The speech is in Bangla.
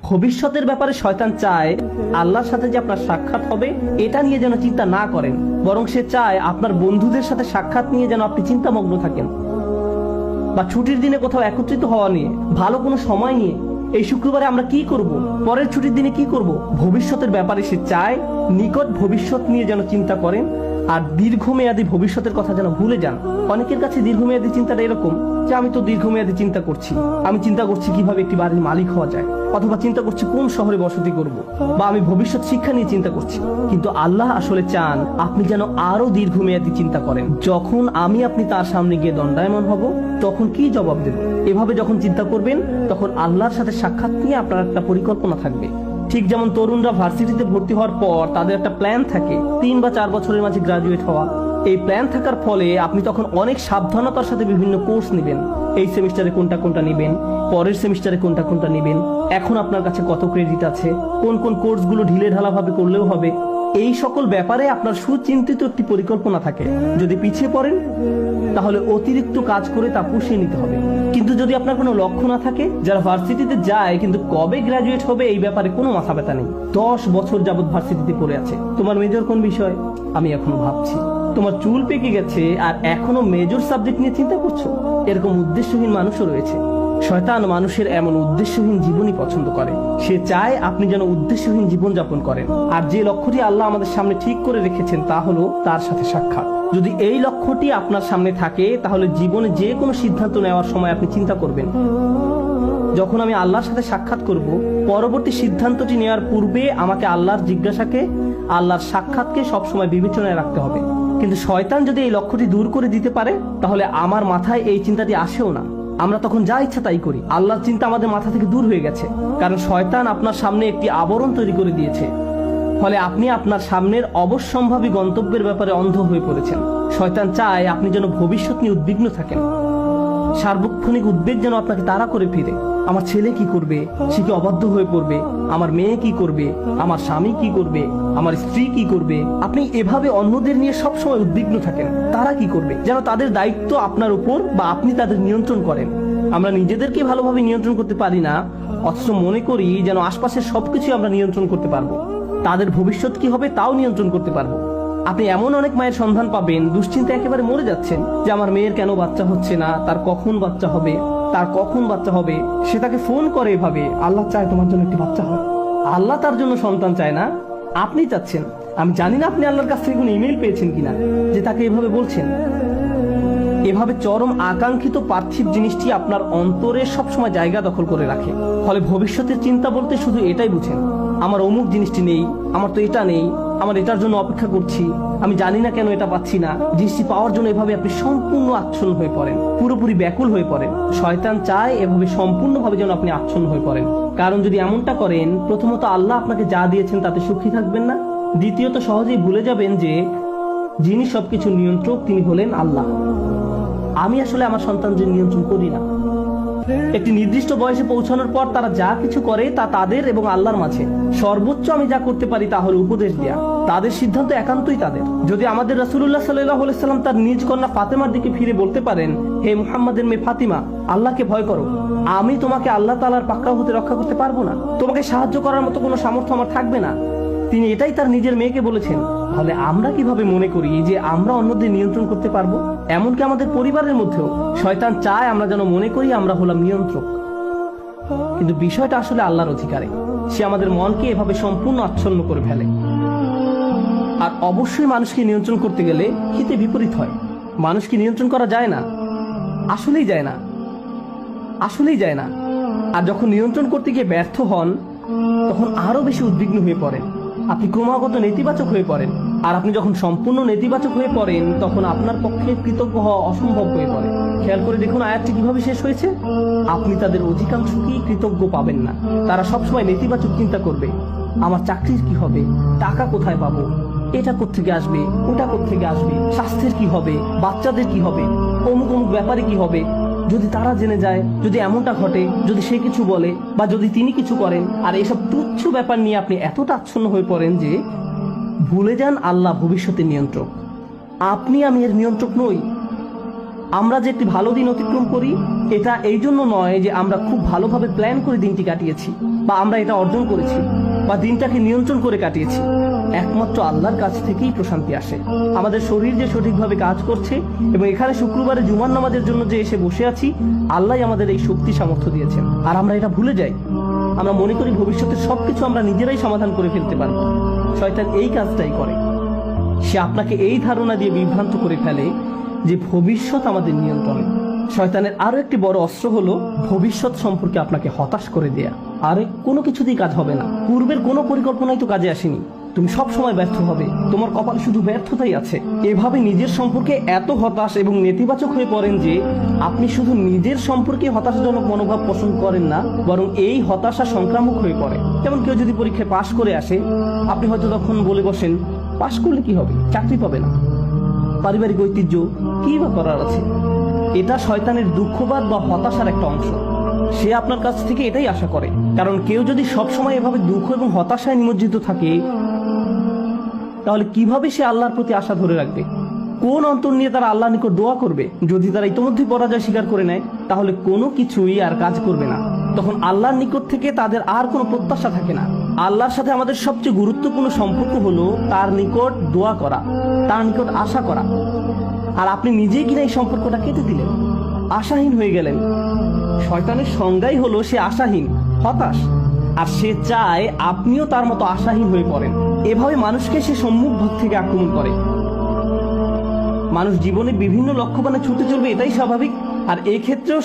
ভবিষ্যতের ব্যাপারে শয়তান চায় আল্লাহর সাথে যে আপনার সাক্ষাৎ হবে এটা নিয়ে যেন চিন্তা না করেন, বরং সে চায় আপনার বন্ধুদের সাথে সাক্ষাৎ নিয়ে যেন আপনি চিন্তামগ্ন থাকেন, বা ছুটির দিনে কোথাও একত্রিত হওয়া নিয়ে, ভালো কোনো সময় নিয়ে, এই শুক্রবারে আমরা কি করব, পরের ছুটির দিনে কি করব, ভবিষ্যতের ব্যাপারে সে চায় নিকট ভবিষ্যৎ নিয়ে যেন চিন্তা করেন আর দীর্ঘমেয়াদী ভবিষ্যতের কথা যেন ভুলে যান। অনেকের কাছে দীর্ঘমেয়াদী চিন্তাটা এরকম যে আমি তো দীর্ঘমেয়াদী চিন্তা করছি, আমি চিন্তা করছি কিভাবে একটি বাড়ির মালিক হওয়া যায়, অথবা চিন্তা করছি কোন শহরে বসতি করব, বা আমি ভবিষ্যৎ শিক্ষা নিয়ে চিন্তা করছি। কিন্তু আল্লাহ আসলে চান আপনি যেন আরো দীর্ঘমেয়াদী চিন্তা করেন। যখন আপনি তার সামনে গিয়ে দণ্ডায়মান হব তখন কি জবাব দেব, এভাবে যখন চিন্তা করবেন তখন আল্লাহর সাথে সাক্ষাৎ নিয়ে আপনার একটা পরিকল্পনা থাকবে। ঠিক যেমন তরুণরা ভার্সিটিতে ভর্তি হওয়ার পর তাদের একটা প্ল্যান থাকে 3 বা 4 বছরের মাঝে গ্রাজুয়েট হওয়া। এই প্ল্যান থাকার ফলে আপনি তখন অনেক সাবধানতার সাথে বিভিন্ন কোর্স নেবেন। এই সেমিস্টারে কোনটা কোনটা নেবেন, পরের সেমিস্টারে কোনটা কোনটা নেবেন, এখন আপনার কাছে কত ক্রেডিট আছে, কোন কোন কোর্সগুলো ঢিলে ঢালা ভাবে করলেও হবে, এই সকল ব্যাপারে আপনার সুচিন্তিত একটি পরিকল্পনা থাকে। যদি পিছিয়ে পড়েন তাহলে অতিরিক্ত কাজ করে তা পুষিয়ে নিতে হবে। কিন্তু যদি আপনার কোনো লক্ষ্য না থাকে, যারা ভার্সিটিতে যায় কিন্তু কবে গ্রাজুয়েট হবে এই ব্যাপারে কোনো মাথা ব্যথা নেই, 10 বছর যাবত ভার্সিটিতে পড়ে আছে, তোমার মেজর কোন বিষয় আমি এখনো ভাবছি, তোমার চুল পেকে গেছে আর এখনো মেজর সাবজেক্ট নিয়ে চিন্তা করছো, এরকম উদ্দেশ্যহীন মানুষও রয়েছে। শয়তান মানুষের এমন উদ্দেশ্যহীন জীবনই পছন্দ করে। সে চায় আপনি যেন উদ্দেশ্যহীন জীবন যাপন করেন। আর যে লক্ষ্যটি আল্লাহ আমাদের সামনে ঠিক করে রেখেছেন তা হলো তার সাথে সাক্ষাৎ। যদি এই লক্ষ্যটি আপনার সামনে থাকে তাহলে জীবনে যে কোনো সিদ্ধান্ত নেওয়ার সময় আপনি চিন্তা করবেন, যখন আমি আল্লাহর সাথে সাক্ষাৎ করব, পরবর্তী সিদ্ধান্তটি নেওয়ার পূর্বে আমাকে আল্লাহর জিজ্ঞাসাকে, আল্লাহর সাক্ষাৎকে সবসময় বিবেচনায় রাখতে হবে। কিন্তু শয়তান যদি এই লক্ষ্যটি দূর করে দিতে পারে তাহলে আমার মাথায় এই চিন্তাটি আসেও না, আমরা তখন যা ইচ্ছা তাই করি। আল্লাহর চিন্তা আমাদের মাথা থেকে দূর হয়ে গেছে, কারণ শয়তান আপনার সামনে একটি আবরণ তৈরি করে দিয়েছে। ফলে আপনি আপনার সামনের অবশ্যম্ভাবী গন্তব্যের ব্যাপারে অন্ধ হয়ে পড়েছেন। শয়তান চায় আপনি যেন ভবিষ্যৎ নিয়ে উদ্বিগ্ন থাকেন, সার্বক্ষণিক উদ্বেগ যেন আপনাকে তাড়া করে ফিরে। আমার ছেলে কি করবে, সে কি অবাধ্য হয়ে পড়বে, আমার মেয়ে কি করবে, আমার স্বামী কি করবে, আমার স্ত্রী কি করবে। আপনি এভাবে অন্যদের নিয়ে সবসময় উদ্বিগ্ন থাকেন, তারা কি করবে, যেন তাদের দায়িত্ব আপনার উপর বা আপনি তাদের নিয়ন্ত্রণ করেন। আমরা নিজেদেরকে ভালোভাবে নিয়ন্ত্রণ করতে পারি না, অথচ মনে করি যেন আশপাশের সবকিছু আমরা নিয়ন্ত্রণ করতে পারবো, তাদের ভবিষ্যৎ কি হবে তাও নিয়ন্ত্রণ করতে পারবো। আপনি এমন অনেক মায়ের সন্ধান পাবেন দুশ্চিন্তা একেবারে মরে যাচ্ছেন যে আমার মেয়ের কেন বাচ্চা হচ্ছে না, তার কখন বাচ্চা হবে, তার কখন বাচ্চা হবে। সে তাকে ফোন করে এভাবে, আল্লাহ চায় তোমার জন্য একটি বাচ্চা হয়। আল্লাহ তার জন্য সন্তান চায় না, আপনি চাচ্ছেন। আমি জানি না আপনি আল্লাহর কাছ থেকে কোনো ইমেল পেয়েছেন কিনা যে তাকে এভাবে বলছেন। এভাবে চরম আকাঙ্ক্ষিত পার্থিব জিনিসটি আপনার অন্তরে সবসময় জায়গা দখল করে রাখে। ফলে ভবিষ্যতের চিন্তা বলতে শুধু এটাই বুঝেন, আমার অমুক জিনিসটি নেই, আমার তো এটা নেই, আমার এটার জন্য অপেক্ষা করছি, আমি জানি না কেন এটা পাচ্ছি না। জিনিসটি পাওয়ার জন্য এভাবে আপনি সম্পূর্ণ আচ্ছন্ন হয়ে পড়েন, পুরোপুরি ব্যাকুল হয়ে পড়েন। শয়তান চায় এভাবে সম্পূর্ণভাবে যেন আপনি আচ্ছন্ন হয়ে পড়েন। কারণ যদি এমনটা করেন, প্রথমত আল্লাহ আপনাকে যা দিয়েছেন তাতে সুখী থাকবেন না, দ্বিতীয়ত সহজেই ভুলে যাবেন যে যিনি সবকিছু নিয়ন্ত্রক তিনি হলেন আল্লাহ। আমি আসলে আমার সন্তানদের নিয়ন্ত্রণ করি না। একটি নির্দিষ্ট বয়সে পৌঁছানোর পর তারা যা কিছু করে তা তাদের এবং আল্লাহর মাঝে। সর্বোচ্চ আমি যা করতে পারি তা হলো উপদেশ দেয়া, তাদের সিদ্ধান্ত একান্তই তাদের। যদি আমাদের রাসূলুল্লাহ সাল্লাল্লাহু আলাইহি সাল্লাম তার নিজ কন্যা ফাতেমার দিকে ফিরে বলতে পারেন, হে মুহাম্মাদের মেয়ে ফাতিমা, আল্লাহকে ভয় করো, আমি তোমাকে আল্লাহ তাআলার পাকড়াও হতে রক্ষা করতে পারবো না, তোমাকে সাহায্য করার মতো কোনো সামর্থ্য আমার থাকবে না, তিনি এটাই তার নিজের মেয়েকে বলেছেন, তাহলে আমরা কিভাবে মনে করি যে আমরা অন্যদের নিয়ন্ত্রণ করতে পারবো? এমনকি আমাদের পরিবারের মধ্যেও শয়তান চায় আমরা যেন মনে করি আমরা হলাম নিয়ন্ত্রক। কিন্তু বিষয়টা আসলে আল্লাহর অধিকারে। সে আমাদের মনকে এভাবে সম্পূর্ণ আচ্ছন্ন করে ফেলে। আর অবশ্যই মানুষকে নিয়ন্ত্রণ করতে গেলে হিতে বিপরীত হয়। মানুষকে নিয়ন্ত্রণ করা যায় না, আসলেই যায় না, আসলেই যায় না। আর যখন নিয়ন্ত্রণ করতে গিয়ে ব্যর্থ হন তখন আরো বেশি উদ্বিগ্ন হয়ে পড়েন, আপনি ক্রমাগত নেতিবাচক হয়ে পড়েন। আর আপনি যখন সম্পূর্ণ নেতিবাচক হয়ে পড়েন তখন আপনার পক্ষে কৃতজ্ঞ হওয়া অসম্ভব হয়ে পড়ে। খেয়াল করে দেখুন আয়াতটি কিভাবে শেষ হয়েছে। আপনি তাদের অধিকাংশকেই কৃতজ্ঞ পাবেন না, তারা সবসময় নেতিবাচক চিন্তা করবে। আমার চাকরির কি হবে, টাকা কোথায় পাবো, এটা কোত্থেকে আসবে, ওটা কোত্থেকে আসবে, স্বাস্থ্যের কি হবে, বাচ্চাদের কি হবে, অমুক অমুক ব্যাপারে কি হবে, যদি তারা জেনে যায়, যদি এমনটা ঘটে, যদি সে কিছু বলে বা যদি তিনি কিছু করেন। আর এসব তুচ্ছ ব্যাপার নিয়ে আপনি এতটা আচ্ছন্ন হয়ে পড়েন যে ভুলে যান আল্লাহ ভবিষ্যতের নিয়ন্ত্রক। আপনি আমি এর নিয়ন্ত্রক নই। আমরা যে একটি ভালো দিন অতিক্রম করি এটা এই জন্য নয় যে আমরা খুব ভালোভাবে প্ল্যান করে দিনটি কাটিয়েছি, বা আমরা এটা অর্জন করেছি বা দিনটাকে নিয়ন্ত্রণ করে কাটিয়েছি, একমাত্র আল্লাহর কাছ থেকেই প্রশান্তি আসে। আমাদের শরীর যে সঠিকভাবে কাজ করছে এবং এখানে শুক্রবারে জুমার নামাজের জন্য যে এসে বসে আছি, আল্লাহ আমাদের এই শক্তি সামর্থ্য দিয়েছেন। আর আমরা এটা ভুলে যাই, আমরা মনে করি ভবিষ্যতে সবকিছু আমরা নিজেরাই সমাধান করে ফেলতে পারবো। শয়তান এই কাজটাই করে, সে আপনাকে এই ধারণা দিয়ে বিভ্রান্ত করে ফেলে যে ভবিষ্যৎ আমাদের নিয়ন্ত্রণে। শয়তানের আরো একটি বড় অস্ত্র হলো ভবিষ্যৎ সম্পর্কে আপনাকে হতাশ করে দেয়া। আরে কোনো কিছুতেই কাজ হবে না, পূর্বের কোনো পরিকল্পনাই তো কাজে আসেনি, তুমি সব সময় ব্যর্থ হবে, তোমার কপালে শুধু ব্যর্থতাই আছে। এভাবে নিজের সম্পর্কে এত হতাশ এবং নেতিবাচক হয়ে পড়েন যে আপনি শুধু নিজের সম্পর্কে হতাশাজনক মনোভাব পোষণ করেন না, বরং এই হতাশা সংক্রামক হয়ে পড়ে। যেমন কেউ যদি পরীক্ষায় পাশ করে আসে, আপনি হয়তো তখন বলে বসেন, পাশ করলে কি হবে, চাকরি পাবে না, পারিবারিক ঐতিহ্য কি বা করার আছে। এটা শয়তানের দুঃখবাদ বা হতাশার একটা অংশ। সে আপনার কাছ থেকে এটাই আশা করে, কারণ কেউ যদি সবসময় এভাবে দুঃখ এবং হতাশায় নিমজ্জিত থাকে, তাহলে কিভাবে সে আল্লাহর প্রতি আশা ধরে রাখবে? কোন অন্তর নিয়ে তারা আল্লাহর নিকট দোয়া করবে? যদি তারা ইতিমধ্যে পরাজয় স্বীকার করে নেয়, তাহলে কোনো কিছুই আর কাজ করবে না। তখন আল্লাহর নিকট থেকে তাদের আর কোনো প্রত্যাশা থাকে না। আল্লাহর সাথে আমাদের সবচেয়ে গুরুত্বপূর্ণ সম্পর্ক হলো তার নিকট দোয়া করা, তার নিকট আশা করা। আর আপনি নিজেই কিনা এই সম্পর্কটা কেটে দিলেন, আশাহীন হয়ে গেলেন। শয়তানের সংজ্ঞাই হলো সে আশাহীন, হতাশ, আর সে চায় আপনিও তার মতো আশাহীন হয়ে পড়েন। এভাবে মানুষকে সে সম্মুখ ভাগ থেকে আক্রমণ করে। মানুষ জীবনে বিভিন্ন লক্ষ্যবানে ছুটে চলবে, এটাই স্বাভাবিক। আর এই ক্ষেত্রেও